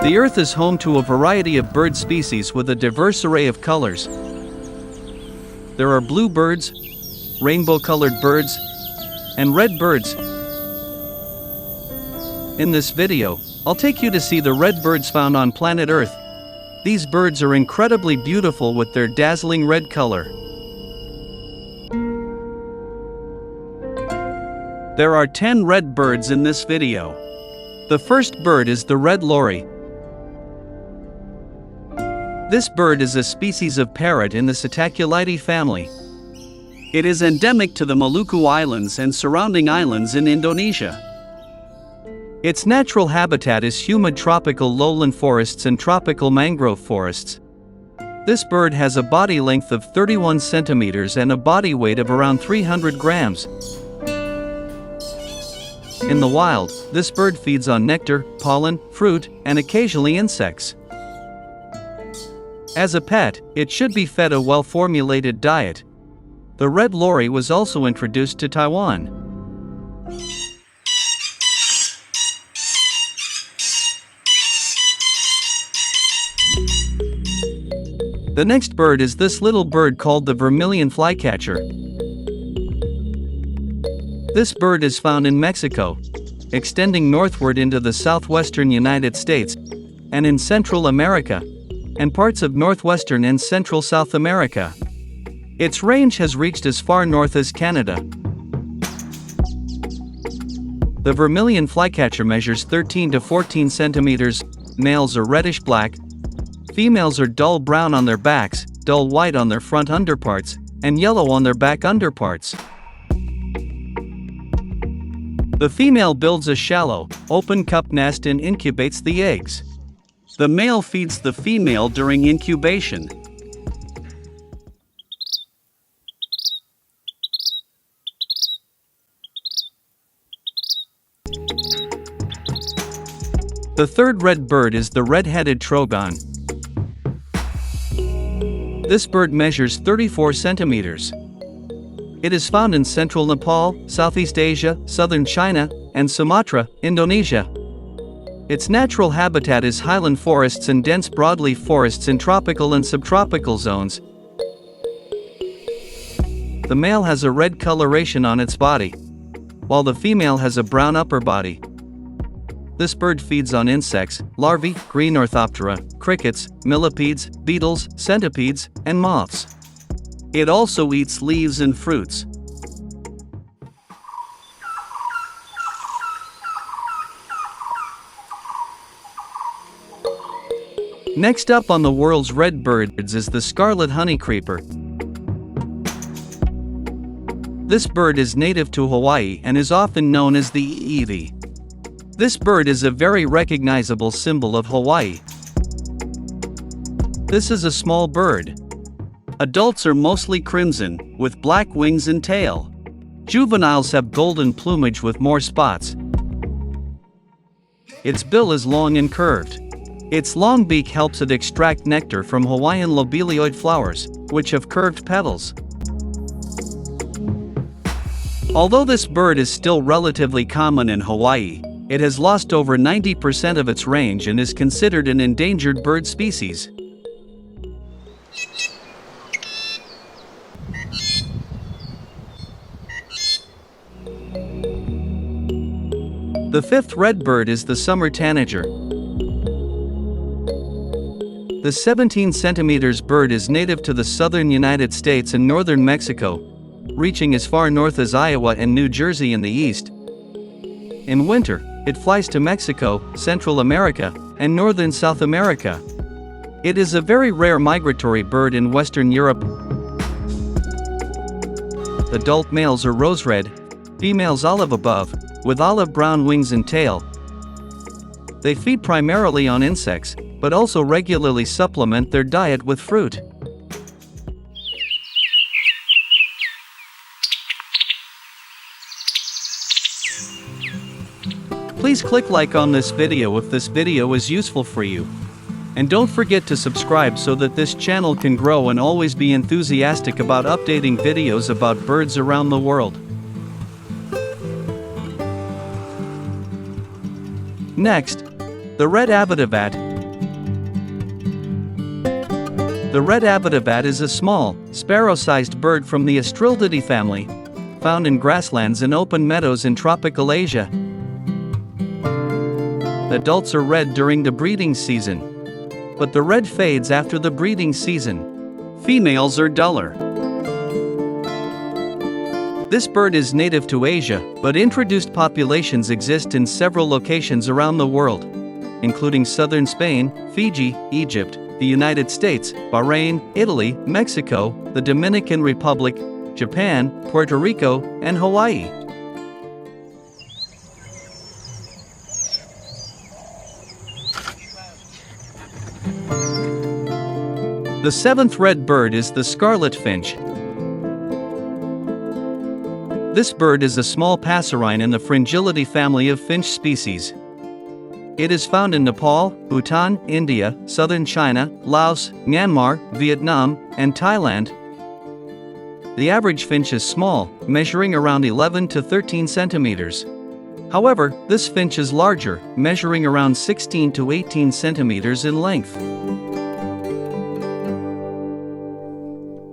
The Earth is home to a variety of bird species with a diverse array of colors. There are blue birds, rainbow-colored birds, and red birds. In this video, I'll take you to see the red birds found on planet Earth. These birds are incredibly beautiful with their dazzling red color. There are 10 red birds in this video. The first bird is the red lory. This bird is a species of parrot in the Psittaculidae family. It is endemic to the Maluku Islands and surrounding islands in Indonesia. Its natural habitat is humid tropical lowland forests and tropical mangrove forests. This bird has a body length of 31 centimeters and a body weight of around 300 grams. In the wild, this bird feeds on nectar, pollen, fruit, and occasionally insects. As a pet, it should be fed a well-formulated diet. The red lory was also introduced to Taiwan. The next bird is this little bird called the Vermilion flycatcher. This bird is found in Mexico, extending northward into the southwestern United States, and in Central America, and parts of northwestern and central South America. Its range has reached as far north as Canada. The Vermilion flycatcher measures 13 to 14 centimeters, males are reddish-black, females are dull brown on their backs, dull white on their front underparts, and yellow on their back underparts. The female builds a shallow, open cup nest and incubates the eggs. The male feeds the female during incubation. The third red bird is the red-headed trogon. This bird measures 34 centimeters. It is found in central Nepal, Southeast Asia, southern China, and Sumatra, Indonesia. Its natural habitat is highland forests and dense broadleaf forests in tropical and subtropical zones. The male has a red coloration on its body, while the female has a brown upper body. This bird feeds on insects, larvae, green orthoptera, crickets, millipedes, beetles, centipedes, and moths. It also eats leaves and fruits. Next up on the world's red birds is the scarlet honeycreeper. This bird is native to Hawaii and is often known as the Eevee. This bird is a very recognizable symbol of Hawaii. This is a small bird. Adults are mostly crimson, with black wings and tail. Juveniles have golden plumage with more spots. Its bill is long and curved. Its long beak helps it extract nectar from Hawaiian lobelioid flowers, which have curved petals. Although this bird is still relatively common in Hawaii, it has lost over 90% of its range and is considered an endangered bird species. The fifth red bird is the summer tanager. The 17 centimeters bird is native to the southern United States and northern Mexico, reaching as far north as Iowa and New Jersey in the east. In winter, it flies to Mexico, Central America, and northern South America. It is a very rare migratory bird in Western Europe. Adult males are rose red, females olive above, with olive brown wings and tail. They feed primarily on insects, but also regularly supplement their diet with fruit. Please click like on this video if this video is useful for you. And don't forget to subscribe so that this channel can grow and always be enthusiastic about updating videos about birds around the world. Next, the red avadavat. The red avadavat is a small, sparrow-sized bird from the Astrilidae family, found in grasslands and open meadows in tropical Asia. Adults are red during the breeding season, but the red fades after the breeding season. Females are duller. This bird is native to Asia, but introduced populations exist in several locations around the world, including southern Spain, Fiji, Egypt, the United States, Bahrain, Italy, Mexico, the Dominican Republic, Japan, Puerto Rico, and Hawaii. The seventh red bird is the scarlet finch. This bird is a small passerine in the Fringillidae family of finch species. It is found in Nepal, Bhutan, India, southern China, Laos, Myanmar, Vietnam, and Thailand. The average finch is small, measuring around 11 to 13 centimeters. However, this finch is larger, measuring around 16 to 18 centimeters in length.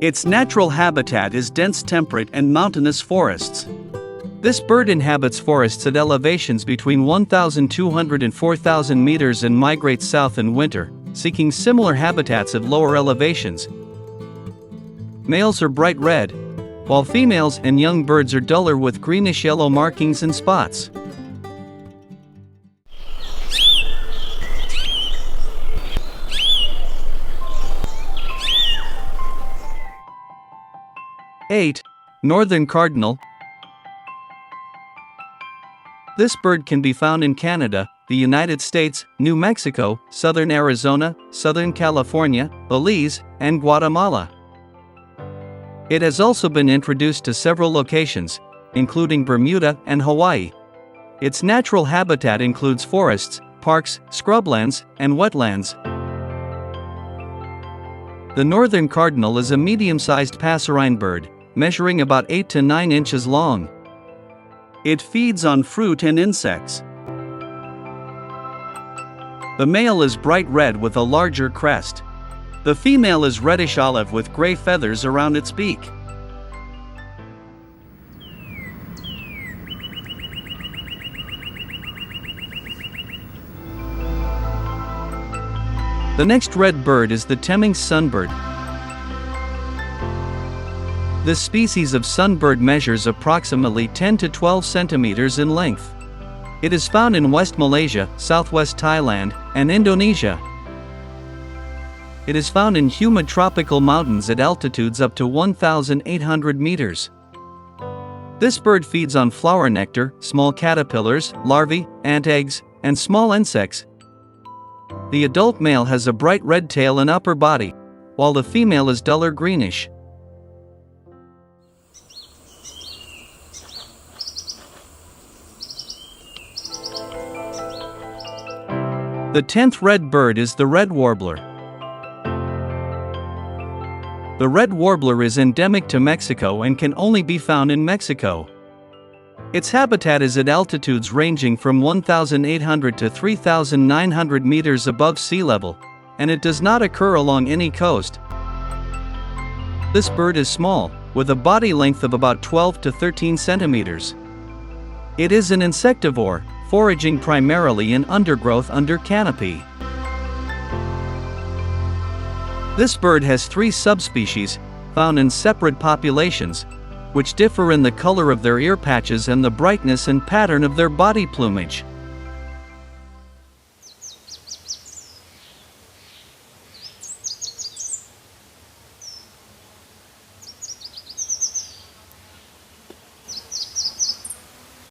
Its natural habitat is dense temperate and mountainous forests. This bird inhabits forests at elevations between 1,200 and 4,000 meters and migrates south in winter, seeking similar habitats at lower elevations. Males are bright red, while females and young birds are duller with greenish-yellow markings and spots. Eight, northern cardinal. This bird can be found in Canada, the United States, New Mexico, southern Arizona, southern California, Belize, and Guatemala. It has also been introduced to several locations, including Bermuda and Hawaii. Its natural habitat includes forests, parks, scrublands, and wetlands. The northern cardinal is a medium-sized passerine bird, measuring about 8 to 9 inches long. It feeds on fruit and insects. The male is bright red with a larger crest. The female is reddish olive with gray feathers around its beak. The next red bird is the Temminck sunbird. This species of sunbird measures approximately 10 to 12 centimeters in length. It is found in West Malaysia, southwest Thailand, and Indonesia. It is found in humid tropical mountains at altitudes up to 1,800 meters. This bird feeds on flower nectar, small caterpillars, larvae, ant eggs, and small insects. The adult male has a bright red tail and upper body, while the female is duller greenish. The 10th red bird is the red warbler. The red warbler is endemic to Mexico and can only be found in Mexico. Its habitat is at altitudes ranging from 1,800 to 3,900 meters above sea level, and it does not occur along any coast. This bird is small, with a body length of about 12 to 13 centimeters. It is an insectivore, foraging primarily in undergrowth under canopy. This bird has 3 subspecies, found in separate populations, which differ in the color of their ear patches and the brightness and pattern of their body plumage.